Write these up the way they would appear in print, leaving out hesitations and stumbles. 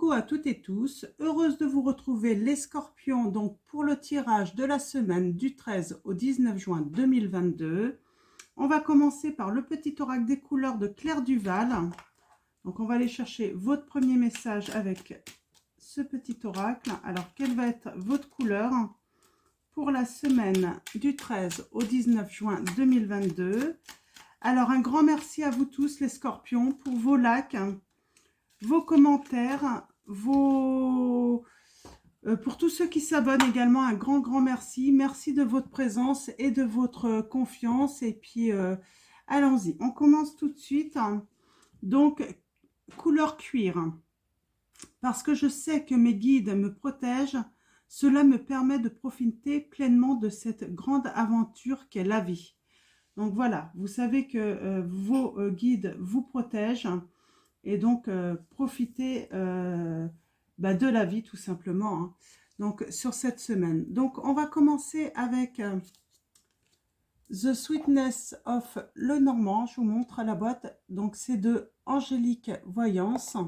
Coucou à toutes et tous, heureuse de vous retrouver les scorpions donc pour le tirage de la semaine du 13 au 19 juin 2022. On va commencer par le petit oracle des couleurs de Claire Duval. Donc on va aller chercher votre premier message avec ce petit oracle. Alors quelle va être votre couleur pour la semaine du 13 au 19 juin 2022? Alors un grand merci à vous tous les scorpions pour vos likes, vos commentaires, pour tous ceux qui s'abonnent également, un grand merci. Merci de votre présence et de votre confiance. Et puis, allons-y. On commence tout de suite. Donc, couleur cuir. Parce que je sais que mes guides me protègent, cela me permet de profiter pleinement de cette grande aventure qu'est la vie. Donc voilà, vous savez que vos guides vous protègent. Et donc, profitez de la vie, tout simplement, hein. Donc, sur cette semaine. Donc, on va commencer avec The Sweetness of Lenormand. Je vous montre à la boîte. Donc, c'est de Angélique Voyance.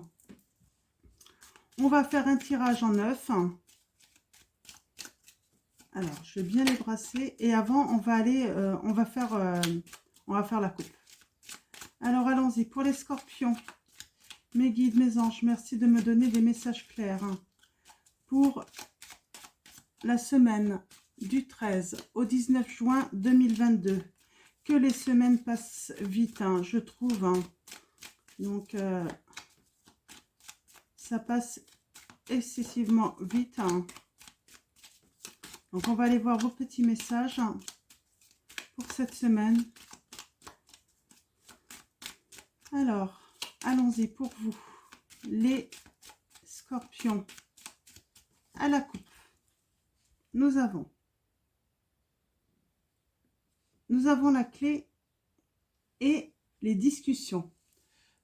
On va faire un tirage en 9. Alors, je vais bien les brasser. Et avant, on va aller, on va faire la coupe. Alors, allons-y. Pour les scorpions. Mes guides, mes anges, merci de me donner des messages clairs pour la semaine du 13 au 19 juin 2022. Que les semaines passent vite, je trouve. Donc, ça passe excessivement vite. Donc, on va aller voir vos petits messages pour cette semaine. Alors, allons-y pour vous, les scorpions. À la coupe, nous avons la clé et les discussions.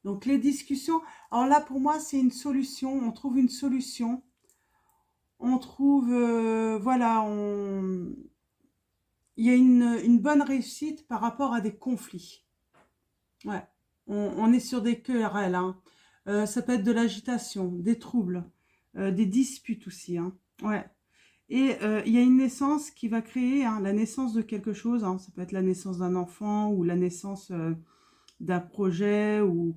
Donc les discussions, alors là pour moi c'est une solution, on trouve une solution. On trouve, voilà, il y a une bonne réussite par rapport à des conflits. Ouais. On est sur des querelles, hein. Ça peut être de l'agitation, des troubles, des disputes aussi, hein. Ouais. Et il y a une naissance qui va créer, hein, la naissance de quelque chose, hein. Ça peut être la naissance d'un enfant ou la naissance d'un projet ou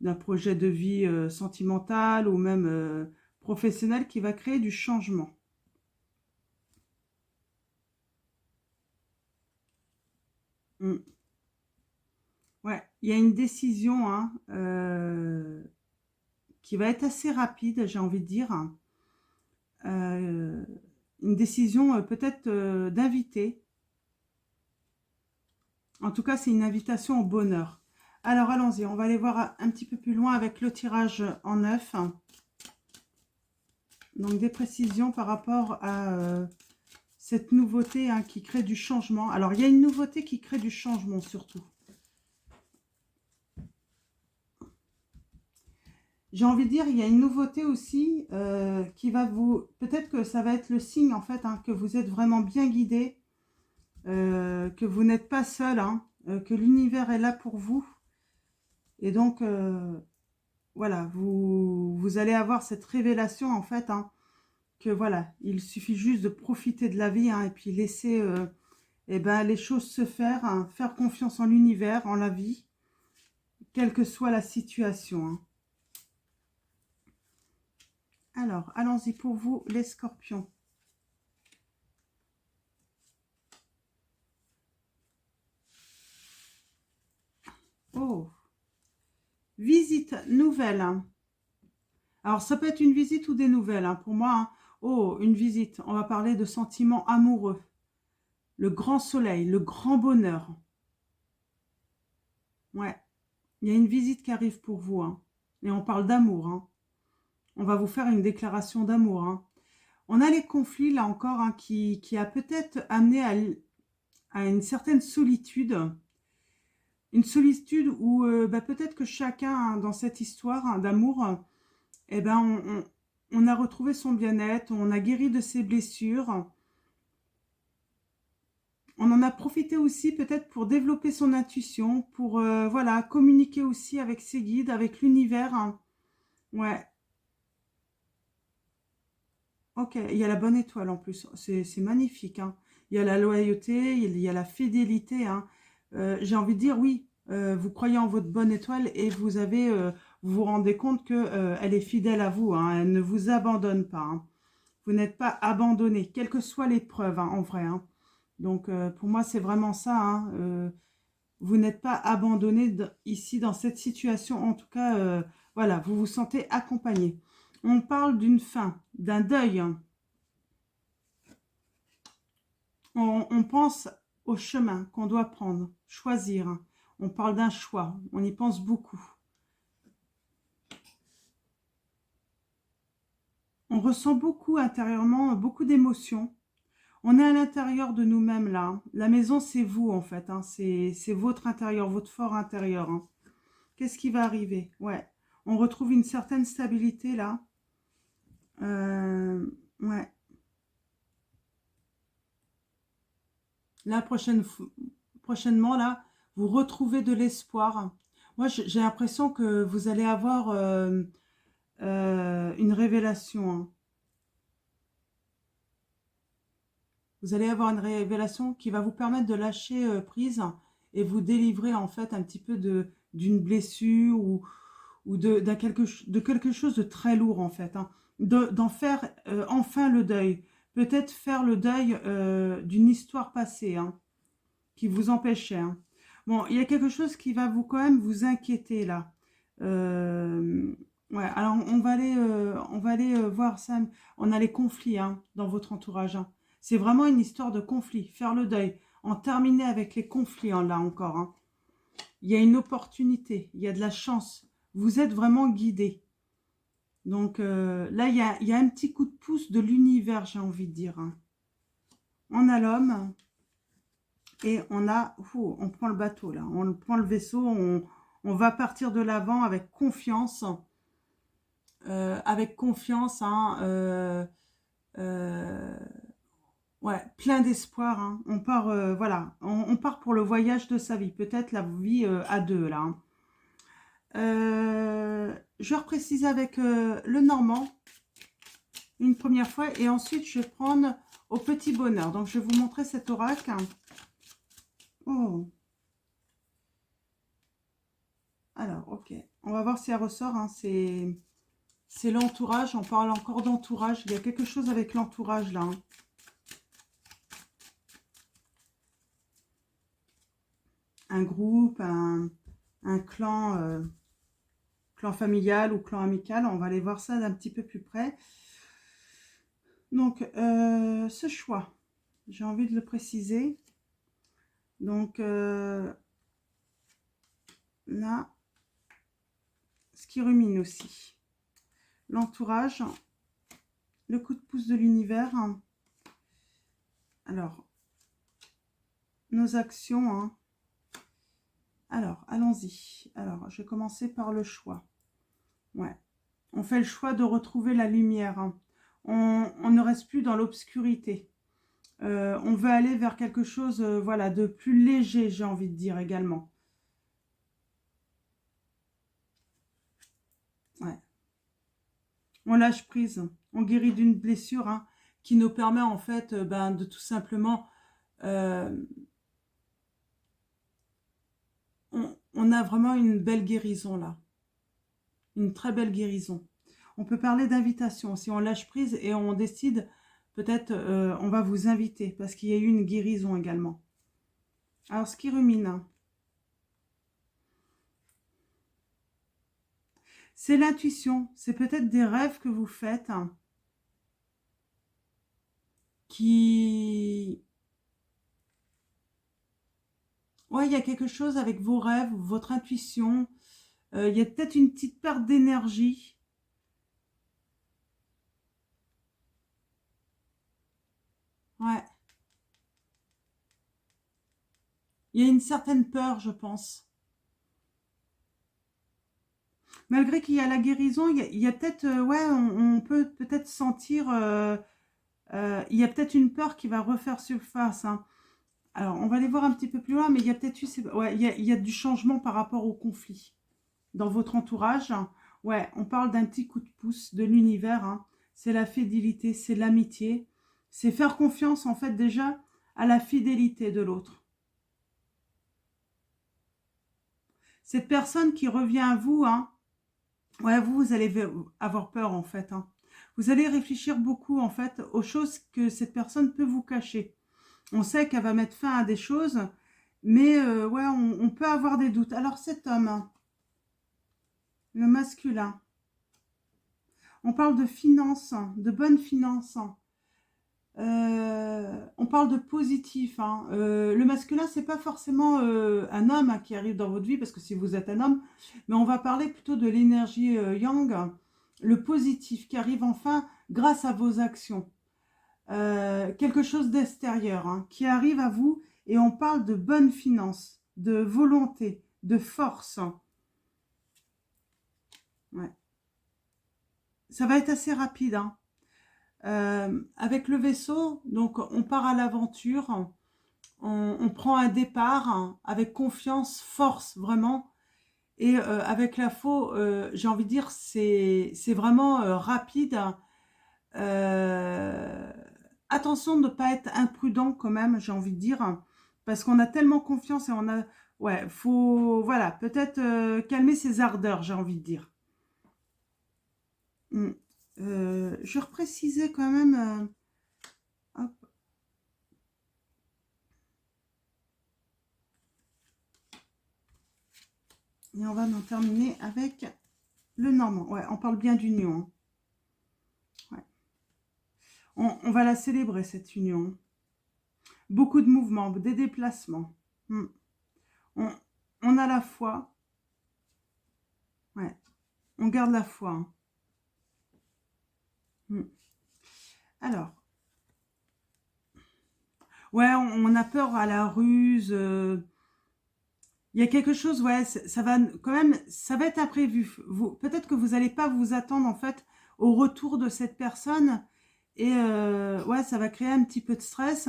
d'un projet de vie sentimental ou même professionnel qui va créer du changement. Ouais, il y a une décision, hein, qui va être assez rapide, j'ai envie de dire. Une décision peut-être d'inviter. En tout cas, c'est une invitation au bonheur. Alors, allons-y, on va aller voir un petit peu plus loin avec le tirage en 9. Donc, des précisions par rapport à cette nouveauté, hein, qui crée du changement. Alors, il y a une nouveauté qui crée du changement surtout. J'ai envie de dire, il y a une nouveauté aussi qui va vous... Peut-être que ça va être le signe, en fait, hein, que vous êtes vraiment bien guidé, que vous n'êtes pas seul, hein, que l'univers est là pour vous. Et donc, voilà, vous allez avoir cette révélation, en fait, hein, que voilà, il suffit juste de profiter de la vie, hein, et puis laisser les choses se faire, hein, faire confiance en l'univers, en la vie, quelle que soit la situation, hein. Alors, allons-y pour vous, les scorpions. Oh, visite nouvelle. Alors, ça peut être une visite ou des nouvelles, hein, pour moi, hein. Oh, une visite. On va parler de sentiments amoureux. Le grand soleil, le grand bonheur. Ouais, il y a une visite qui arrive pour vous, hein. Et on parle d'amour, hein. On va vous faire une déclaration d'amour, hein. On a les conflits, là encore, hein, qui a peut-être amené à une certaine solitude. Une solitude où peut-être que chacun, hein, dans cette histoire, hein, d'amour, on a retrouvé son bien-être, on a guéri de ses blessures. On en a profité aussi peut-être pour développer son intuition, pour voilà, communiquer aussi avec ses guides, avec l'univers, hein. Ouais. Ok, il y a la bonne étoile en plus. C'est magnifique, hein. Il y a la loyauté, il y a la fidélité, hein. J'ai envie de dire, oui, vous croyez en votre bonne étoile et vous vous rendez compte que, elle est fidèle à vous, hein. Elle ne vous abandonne pas, hein. Vous n'êtes pas abandonné, quelle que soit l'épreuve, hein, en vrai, hein. Donc, pour moi, c'est vraiment ça, hein. Vous n'êtes pas abandonné ici dans cette situation. En tout cas, voilà, vous vous sentez accompagné. On parle d'une fin, d'un deuil, hein. On pense au chemin qu'on doit prendre, choisir, hein. On parle d'un choix, on y pense beaucoup. On ressent beaucoup intérieurement, beaucoup d'émotions. On est à l'intérieur de nous-mêmes là, hein. La maison, c'est vous en fait, hein. C'est votre intérieur, votre fort intérieur, hein. Qu'est-ce qui va arriver? Ouais, on retrouve une certaine stabilité là. Ouais, là prochainement là, vous retrouvez de l'espoir. Moi, j'ai l'impression que vous allez avoir une révélation, hein. Vous allez avoir une révélation qui va vous permettre de lâcher prise et vous délivrer en fait un petit peu d'une blessure ou de quelque chose de très lourd en fait, hein. D'en faire enfin le deuil. Peut-être faire le deuil d'une histoire passée, hein, qui vous empêchait, hein. Bon, il y a quelque chose qui va vous quand même vous inquiéter là. Ouais, alors on va aller voir ça. On a les conflits, hein, dans votre entourage, hein. C'est vraiment une histoire de conflit. Faire le deuil, en terminer avec les conflits, hein, là encore, hein. Il y a une opportunité, il y a de la chance. Vous êtes vraiment guidé. Donc là, il y a un petit coup de pouce de l'univers, j'ai envie de dire, hein. On a l'homme et on prend le bateau là, on prend le vaisseau, on va partir de l'avant avec confiance, hein, euh, ouais, plein d'espoir, hein. On part, voilà, on part pour le voyage de sa vie, peut-être la vie à deux là, hein. Je vais repréciser avec le normand une première fois et ensuite je vais prendre au petit bonheur. Donc je vais vous montrer cet oracle. Oh, alors ok, on va voir si elle ressort, hein. C'est l'entourage, on parle encore d'entourage. Il y a quelque chose avec l'entourage là, hein. Un groupe, un clan, clan familial ou clan amical. On va aller voir ça d'un petit peu plus près. Donc, ce choix, j'ai envie de le préciser. Donc, là, ce qui rumine aussi. L'entourage, le coup de pouce de l'univers. Alors, nos actions, hein. Alors, allons-y. Alors, je vais commencer par le choix. Ouais. On fait le choix de retrouver la lumière, hein. On ne reste plus dans l'obscurité. On veut aller vers quelque chose, voilà, de plus léger, j'ai envie de dire également. Ouais. On lâche prise. On guérit d'une blessure, hein, qui nous permet en fait de tout simplement... euh, on a vraiment une belle guérison là. Une très belle guérison. On peut parler d'invitation. Si on lâche prise et on décide, peut-être on va vous inviter parce qu'il y a eu une guérison également. Alors, ce qui rumine, hein, c'est l'intuition. C'est peut-être des rêves que vous faites, hein, qui... Ouais, il y a quelque chose avec vos rêves, votre intuition. Il y a peut-être une petite perte d'énergie. Ouais. Il y a une certaine peur, je pense. Malgré qu'il y a la guérison, il y a peut-être, ouais, on peut peut-être sentir, il y a peut-être une peur qui va refaire surface, hein. Alors, on va aller voir un petit peu plus loin, mais il y a peut-être eu, ouais, il y a du changement par rapport au conflit dans votre entourage. Ouais, on parle d'un petit coup de pouce de l'univers, hein. c'est la fidélité, c'est l'amitié. C'est faire confiance, en fait, déjà à la fidélité de l'autre. Cette personne qui revient à vous, hein, ouais, vous allez avoir peur, en fait. Hein. Vous allez réfléchir beaucoup, en fait, aux choses que cette personne peut vous cacher. On sait qu'elle va mettre fin à des choses, mais ouais, on peut avoir des doutes. Alors cet homme, hein, le masculin, on parle de finances, de bonnes finances. On parle de positif. Hein. Le masculin, c'est pas forcément un homme hein, qui arrive dans votre vie, parce que si vous êtes un homme, mais on va parler plutôt de l'énergie yang, le positif qui arrive enfin grâce à vos actions. Quelque chose d'extérieur hein, qui arrive à vous, et on parle de bonnes finances, de volonté, de force. Ouais. Ça va être assez rapide. Hein. Avec le vaisseau, donc on part à l'aventure, on prend un départ hein, avec confiance, force vraiment, et avec la faux, j'ai envie de dire, c'est vraiment rapide. Euh, Attention de ne pas être imprudent quand même, j'ai envie de dire, parce qu'on a tellement confiance et on a, ouais, faut, voilà, peut-être calmer ses ardeurs, j'ai envie de dire. Je reprécisais quand même. Hop. Et on va en terminer avec le normand. Ouais, on parle bien d'union. Ouais. On va la célébrer, cette union. Beaucoup de mouvements, des déplacements. On, on a la foi. Ouais. On garde la foi. Alors. Ouais, on a peur à la ruse. Il y a quelque chose, ouais, ça va quand même, ça va être imprévu. Peut-être que vous n'allez pas vous attendre en fait au retour de cette personne, et ouais, ça va créer un petit peu de stress.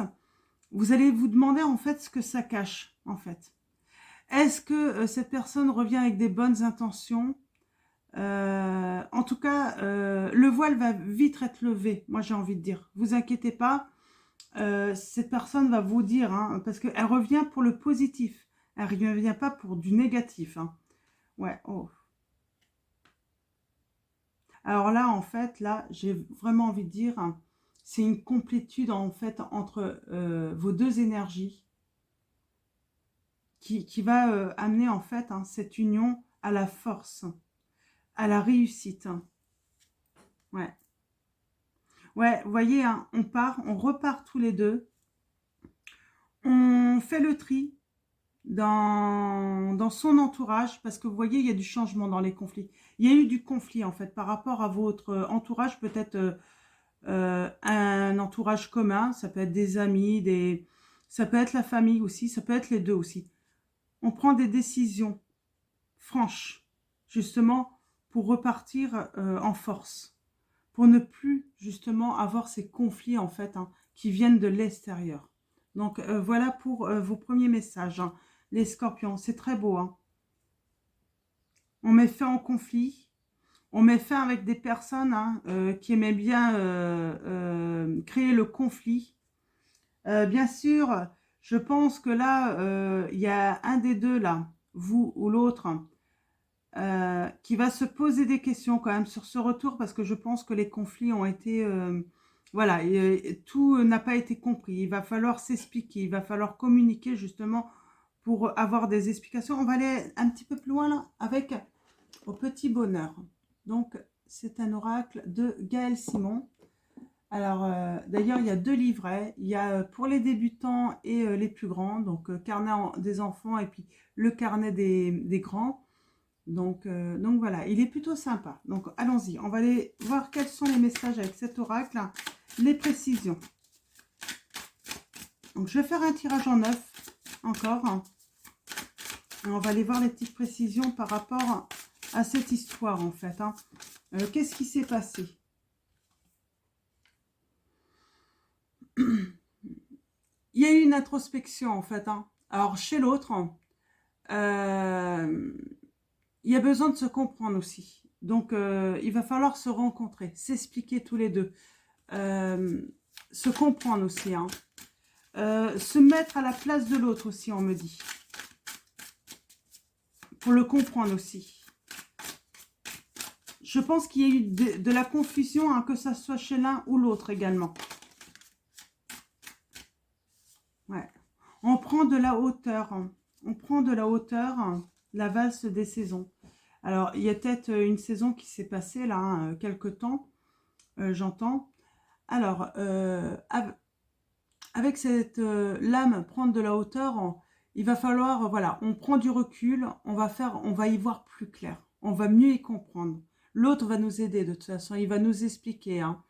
Vous allez vous demander en fait ce que ça cache en fait. Est-ce que cette personne revient avec des bonnes intentions? En tout cas, le voile va vite être levé. Moi, j'ai envie de dire, vous inquiétez pas. Cette personne va vous dire, hein, parce qu'elle revient pour le positif. Elle ne revient pas pour du négatif. Hein. Ouais, oh. Alors là, en fait, là, j'ai vraiment envie de dire, hein, c'est une complétude en fait entre vos deux énergies qui va amener en fait hein, cette union à la force, à la réussite. Hein. Ouais. Ouais, vous voyez, hein, on repart tous les deux. On fait le tri dans son entourage, parce que vous voyez, il y a du changement dans les conflits. Il y a eu du conflit, en fait, par rapport à votre entourage, peut-être un entourage commun, ça peut être des amis, ça peut être la famille aussi, ça peut être les deux aussi. On prend des décisions franches, justement, pour repartir en force, pour ne plus, justement, avoir ces conflits, en fait, hein, qui viennent de l'extérieur. Donc, voilà pour vos premiers messages. Hein. Les scorpions, c'est très beau. Hein. On met fin au conflit. On met fin avec des personnes hein, qui aimaient bien créer le conflit. Bien sûr, je pense que là, il y a un des deux, là, vous ou l'autre, qui va se poser des questions quand même sur ce retour, parce que je pense que les conflits ont été... voilà, tout n'a pas été compris. Il va falloir s'expliquer, il va falloir communiquer justement pour avoir des explications. On va aller un petit peu plus loin là, avec au petit bonheur. Donc, c'est un oracle de Gaël Simon. Alors, d'ailleurs, il y a deux livrets. Il y a pour les débutants et les plus grands. Donc, carnet des enfants et puis le carnet des grands. Donc voilà, il est plutôt sympa. Donc, allons-y. On va aller voir quels sont les messages avec cet oracle. Les précisions. Donc, je vais faire un tirage en 9 encore. Et on va aller voir les petites précisions par rapport à cette histoire, en fait. Hein. Qu'est-ce qui s'est passé? Il y a eu une introspection, en fait. Hein. Alors, chez l'autre, il y a besoin de se comprendre aussi. Donc, il va falloir se rencontrer, s'expliquer tous les deux. Se comprendre aussi. Hein. Se mettre à la place de l'autre aussi, on me dit. Pour le comprendre aussi. Je pense qu'il y a eu de la confusion, hein, que ça soit chez l'un ou l'autre également. Ouais. On prend de la hauteur. Hein. On prend de la hauteur, hein, la valse des saisons. Alors, il y a peut-être une saison qui s'est passée là, hein, quelque temps, j'entends. Alors, avec cette lame, prendre de la hauteur, il va falloir, voilà, on prend du recul, on va y voir plus clair, on va mieux y comprendre. L'autre va nous aider de toute façon, il va nous expliquer. Hein.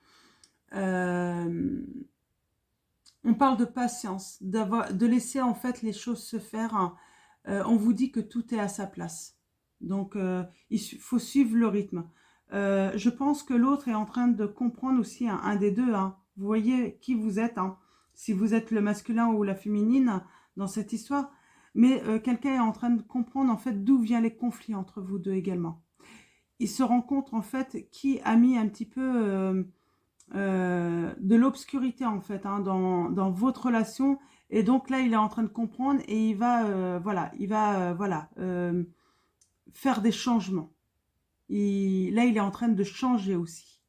On parle de patience, de laisser en fait les choses se faire. Hein. On vous dit que tout est à sa place. Donc, il faut suivre le rythme. Je pense que l'autre est en train de comprendre aussi un des deux. Hein. Vous voyez qui vous êtes, hein. Si vous êtes le masculin ou la féminine dans cette histoire. Mais quelqu'un est en train de comprendre en fait d'où viennent les conflits entre vous deux également. Il se rend compte en fait qui a mis un petit peu de l'obscurité en fait, hein, dans votre relation. Et donc là, il est en train de comprendre et il va, faire des changements. Là, il est en train de changer aussi.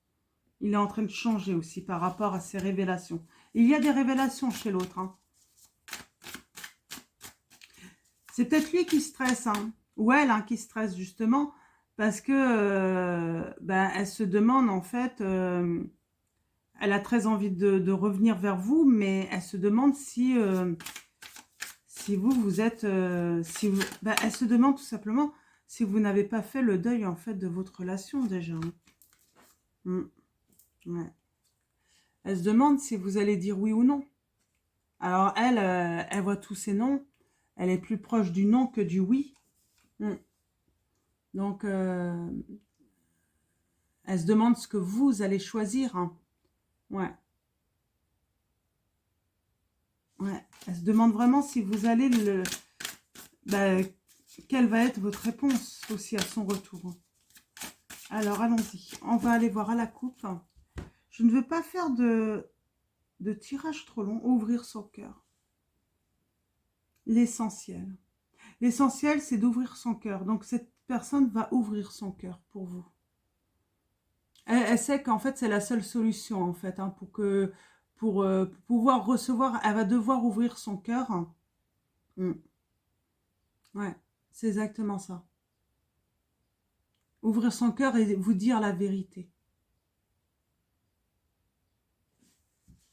Il est en train de changer aussi par rapport à ses révélations. Il y a des révélations chez l'autre. Hein. C'est peut-être lui qui stresse, hein, ou elle, hein, qui stresse justement, parce que elle se demande en fait, elle a très envie de revenir vers vous, mais elle se demande si vous êtes, elle se demande tout simplement si vous n'avez pas fait le deuil en fait de votre relation déjà. Hein. Ouais. Elle se demande si vous allez dire oui ou non. Alors elle, elle voit tous ces noms. Elle est plus proche du non que du oui. Donc, elle se demande ce que vous allez choisir. Hein. Ouais. Ouais. Elle se demande vraiment si vous allez quelle va être votre réponse aussi à son retour. Alors, allons-y. On va aller voir à la coupe. Je ne veux pas faire de tirage trop long. Ouvrir son cœur. L'essentiel. L'essentiel, c'est d'ouvrir son cœur. Donc, cette personne va ouvrir son cœur pour vous. Elle sait qu'en fait, c'est la seule solution, en fait, hein, pour pouvoir recevoir, elle va devoir ouvrir son cœur. Ouais, c'est exactement ça. Ouvrir son cœur et vous dire la vérité.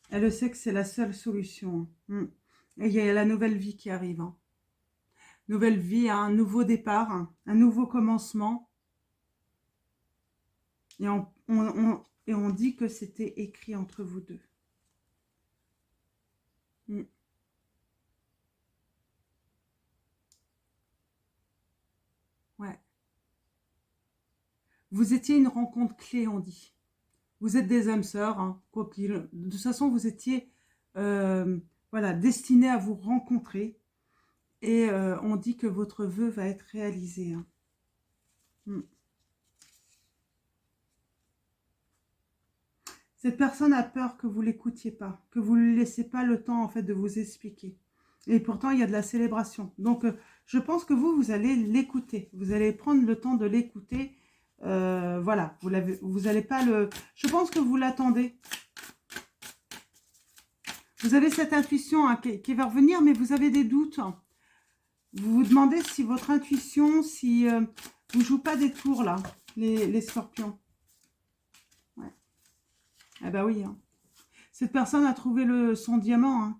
Elle sait que c'est la seule solution. Et il y a la nouvelle vie qui arrive. Hein. Nouvelle vie, un nouveau départ, un nouveau commencement. Et on dit que c'était écrit entre vous deux. Ouais. Vous étiez une rencontre clé, on dit. Vous êtes des âmes sœurs. Hein, de toute façon, vous étiez destinés à vous rencontrer. Et on dit que votre vœu va être réalisé. Hein. Cette personne a peur que vous ne l'écoutiez pas, que vous ne lui laissiez pas le temps en fait de vous expliquer. Et pourtant, il y a de la célébration. Donc, je pense que vous allez l'écouter. Vous allez prendre le temps de l'écouter. Voilà, vous allez pas le... Je pense que vous l'attendez. Vous avez cette intuition hein, qui va revenir, mais vous avez des doutes. Vous vous demandez si votre intuition, si vous ne jouez pas des tours, là, les scorpions. Ouais. Ah bah oui. Hein. Cette personne a trouvé son diamant. Hein.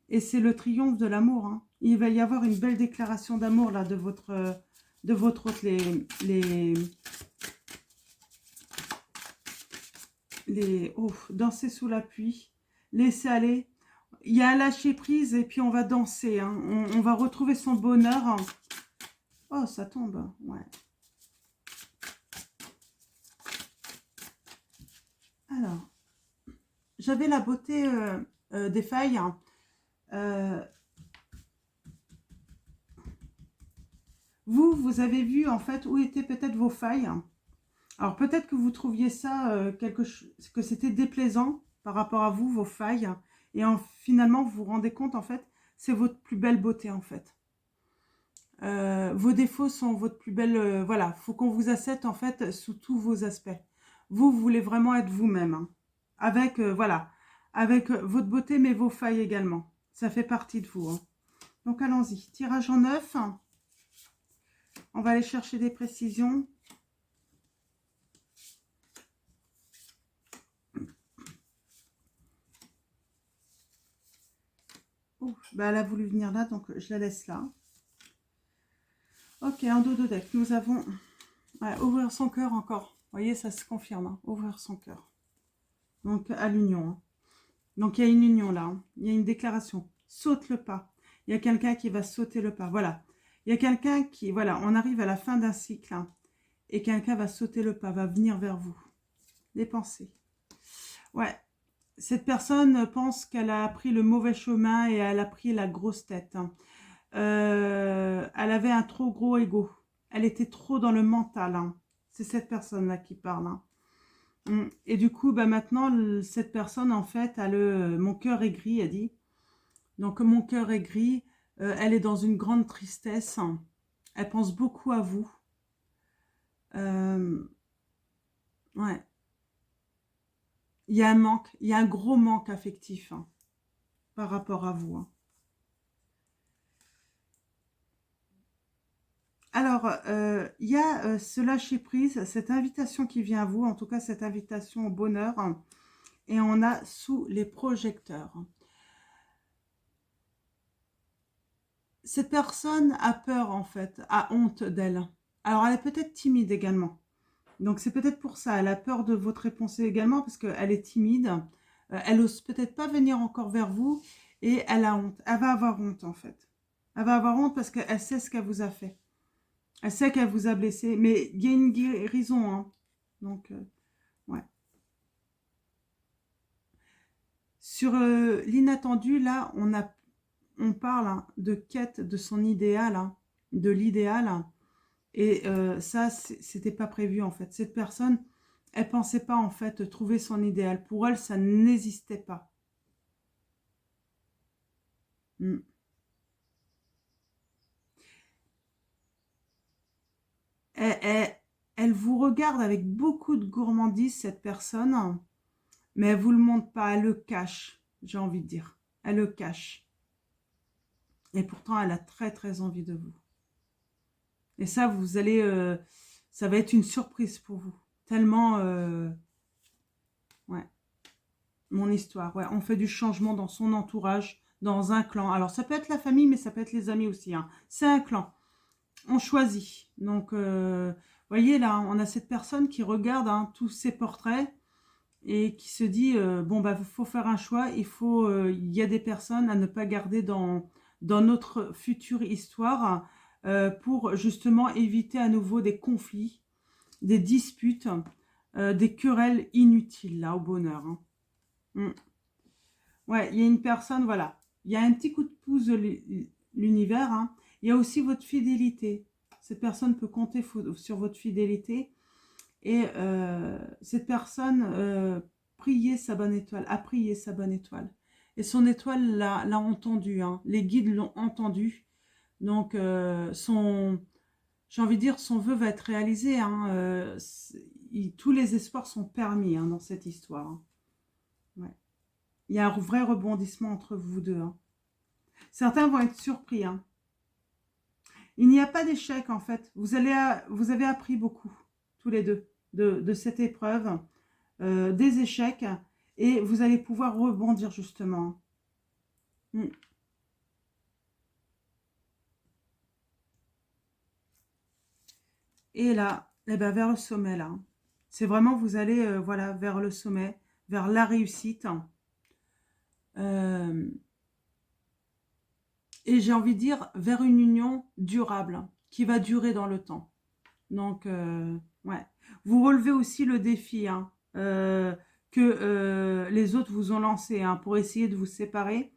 Et c'est le triomphe de l'amour. Hein. Il va y avoir une belle déclaration d'amour, là, de votre hôte, danser sous la pluie, laisser aller. Il y a un lâcher prise et puis on va danser. Hein. On va retrouver son bonheur. Hein. Oh, ça tombe. Ouais. Alors, j'avais la beauté des failles. Hein. Vous vous avez vu en fait où étaient peut-être vos failles. Alors peut-être que vous trouviez ça, que c'était déplaisant par rapport à vous, vos failles. Et finalement, vous vous rendez compte, en fait, c'est votre plus belle beauté, en fait. Vos défauts sont votre plus belle... voilà, faut qu'on vous accepte, en fait, sous tous vos aspects. Vous voulez vraiment être vous-même. Hein, avec, voilà, avec votre beauté, mais vos failles également. Ça fait partie de vous. Hein. Donc allons-y. Tirage en 9. On va aller chercher des précisions. Oh, bah elle a voulu venir là, donc je la laisse là. Ok, en dos de deck, nous avons ouvrir son cœur encore. Vous voyez, ça se confirme. Hein, ouvrir son cœur. Donc à l'union. Hein. Donc il y a une union là. Hein. Il y a une déclaration. Saute le pas. Il y a quelqu'un qui va sauter le pas. Voilà. Il y a quelqu'un qui... Voilà, on arrive à la fin d'un cycle. Hein, et quelqu'un va sauter le pas, va venir vers vous. Les pensées. Ouais. Cette personne pense qu'elle a pris le mauvais chemin et elle a pris la grosse tête. Hein. Elle avait un trop gros ego. Elle était trop dans le mental. Hein. C'est cette personne-là qui parle. Hein. Et du coup, bah maintenant, cette personne, en fait, a mon cœur est gris, elle dit. Donc, mon cœur est gris. Elle est dans une grande tristesse. Hein. Elle pense beaucoup à vous. Ouais. Il y a un manque, il y a un gros manque affectif hein, par rapport à vous. Hein. Alors, il y a ce lâcher-prise, cette invitation qui vient à vous, en tout cas cette invitation au bonheur, hein, et on a sous les projecteurs. Cette personne a peur en fait, a honte d'elle. Alors, elle est peut-être timide également. Donc, c'est peut-être pour ça, elle a peur de votre réponse également parce qu'elle est timide. Elle ose peut-être pas venir encore vers vous et elle a honte. Elle va avoir honte en fait. Elle va avoir honte parce qu'elle sait ce qu'elle vous a fait. Elle sait qu'elle vous a blessé, mais il y a une guérison. Hein. Donc, ouais. Sur l'inattendu, là, on parle hein, de quête de son idéal, hein, de l'idéal. Hein, et ça, c'était pas prévu en fait. Cette personne, elle pensait pas en fait trouver son idéal. Pour elle, ça n'existait pas. Mm. Elle vous regarde avec beaucoup de gourmandise, cette personne, mais elle vous le montre pas, elle le cache, j'ai envie de dire. Elle le cache. Et pourtant, elle a très très envie de vous. Et ça, vous allez, ça va être une surprise pour vous. Tellement, ouais, mon histoire. Ouais, on fait du changement dans son entourage, dans un clan. Alors, ça peut être la famille, mais ça peut être les amis aussi. Hein. C'est un clan. On choisit. Donc, voyez là, on a cette personne qui regarde hein, tous ces portraits et qui se dit bon bah faut faire un choix. Il y a des personnes à ne pas garder dans notre future histoire pour justement éviter à nouveau des conflits, des disputes, des querelles inutiles là au bonheur. Hein. Ouais, il y a une personne, voilà, il y a un petit coup de pouce de l'univers. Hein. Il y a aussi votre fidélité. Cette personne peut compter sur votre fidélité. Et cette personne priait sa bonne étoile, a prié sa bonne étoile. Et son étoile l'a entendu. Hein. Les guides l'ont entendu. Donc, j'ai envie de dire, son vœu va être réalisé. Hein. Tous les espoirs sont permis hein, dans cette histoire. Hein. Ouais. Il y a un vrai rebondissement entre vous deux. Hein. Certains vont être surpris. Hein. Il n'y a pas d'échec en fait. Vous avez appris beaucoup, tous les deux, de cette épreuve, des échecs, et vous allez pouvoir rebondir justement. Et là, eh ben, vers le sommet là. C'est vraiment, vous allez voilà, vers le sommet, vers la réussite. Et j'ai envie de dire, vers une union durable, qui va durer dans le temps. Donc, ouais. Vous relevez aussi le défi hein, que les autres vous ont lancé hein, pour essayer de vous séparer.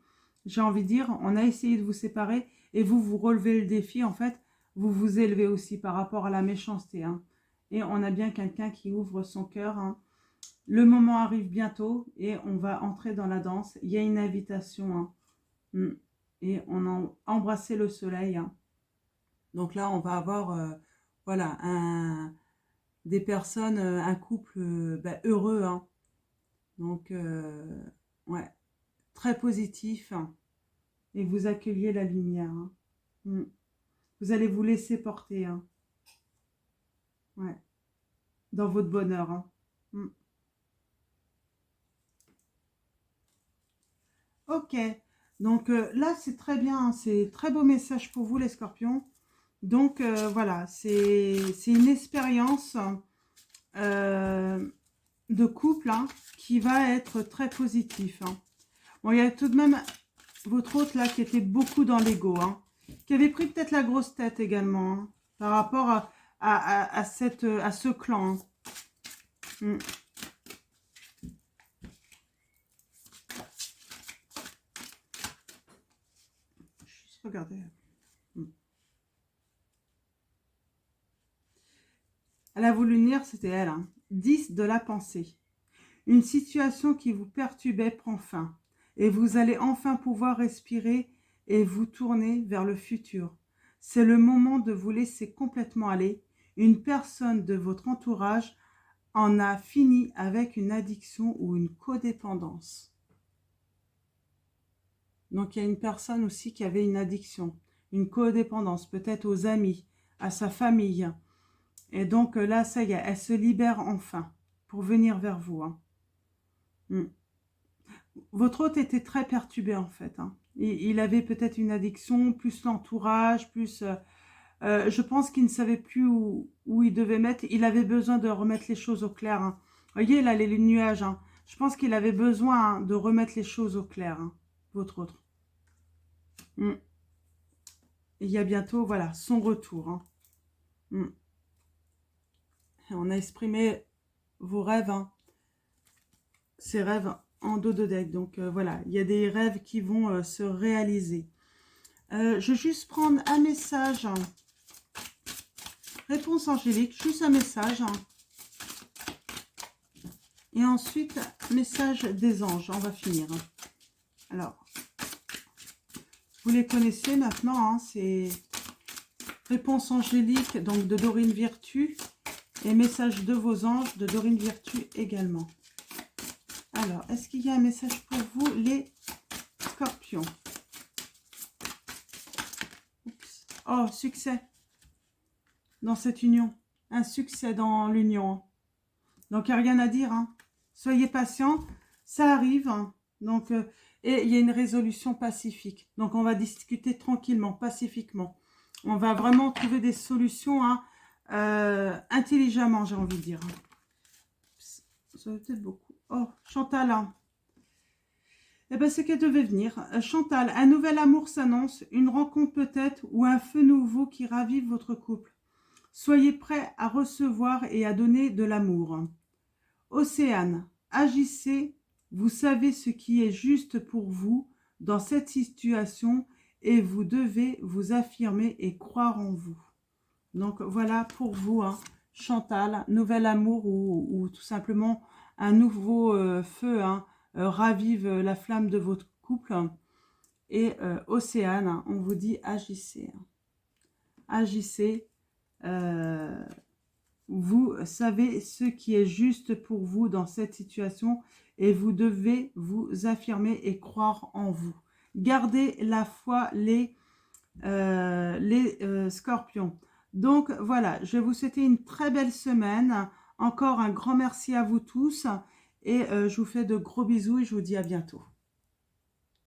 J'ai envie de dire, on a essayé de vous séparer et vous relevez le défi. En fait, vous vous élevez aussi par rapport à la méchanceté. Hein. Et on a bien quelqu'un qui ouvre son cœur. Hein. Le moment arrive bientôt et on va entrer dans la danse. Il y a une invitation. Hein. Et on a embrassé le soleil. Hein. Donc là, on va avoir voilà, des personnes, un couple heureux. Hein. Donc, ouais, très positif. Hein. Et vous accueillez la lumière. Hein. Vous allez vous laisser porter. Hein. Ouais, dans votre bonheur. Hein. Ok, donc là, c'est très bien. Hein. C'est très beau message pour vous, les scorpions. Donc, voilà, c'est une expérience de couple hein, qui va être très positif. Hein. Bon, il y a tout de même votre hôte là qui était beaucoup dans l'ego, hein, qui avait pris peut-être la grosse tête également hein, par rapport à ce clan. Hein. Juste regarder. Elle a voulu lire, c'était elle. Hein. 10 de la pensée. Une situation qui vous perturbait prend fin. Et vous allez enfin pouvoir respirer et vous tourner vers le futur. C'est le moment de vous laisser complètement aller. Une personne de votre entourage en a fini avec une addiction ou une codépendance. Donc il y a une personne aussi qui avait une addiction, une codépendance, peut-être aux amis, à sa famille. Et donc là, ça y est, elle se libère enfin pour venir vers vous. Hein. Votre hôte était très perturbé en fait. Hein. Il avait peut-être une addiction, plus l'entourage, plus... je pense qu'il ne savait plus où il devait mettre. Il avait besoin de remettre les choses au clair. Hein. Vous voyez, là, les nuages. Hein. Je pense qu'il avait besoin hein, de remettre les choses au clair, hein, votre autre. Il y a bientôt, voilà, son retour. Hein. On a exprimé vos rêves, hein. Ces rêves en dos de deck. Donc, voilà, il y a des rêves qui vont se réaliser. Je vais juste prendre un message... Réponse angélique, juste un message. Et ensuite, message des anges. On va finir. Alors, vous les connaissez maintenant. Hein, c'est réponse angélique donc de Dorine Virtue. Et message de vos anges de Dorine Virtue également. Alors, est-ce qu'il y a un message pour vous, les scorpions? Oups. Oh, succès dans cette union. Un succès dans l'union. Donc, il n'y a rien à dire. Hein. Soyez patients. Ça arrive. Hein. Donc, et il y a une résolution pacifique. Donc, on va discuter tranquillement, pacifiquement. On va vraiment trouver des solutions hein, intelligemment, j'ai envie de dire. Ça va peut-être beaucoup. Oh, Chantal. Hein. Eh bien, c'est qu'elle devait venir. Chantal, un nouvel amour s'annonce. Une rencontre peut-être ou un feu nouveau qui ravive votre couple. Soyez prêts à recevoir et à donner de l'amour. Océane, agissez, vous savez ce qui est juste pour vous dans cette situation et vous devez vous affirmer et croire en vous. Donc voilà pour vous, hein, Chantal, nouvel amour ou tout simplement un nouveau feu hein, ravive la flamme de votre couple. Et Océane, hein, on vous dit agissez. Hein. Agissez. Vous savez ce qui est juste pour vous dans cette situation et vous devez vous affirmer et croire en vous. Gardez la foi les scorpions. Donc voilà, je vais vous souhaiter une très belle semaine. Encore un grand merci à vous tous et je vous fais de gros bisous et je vous dis à bientôt.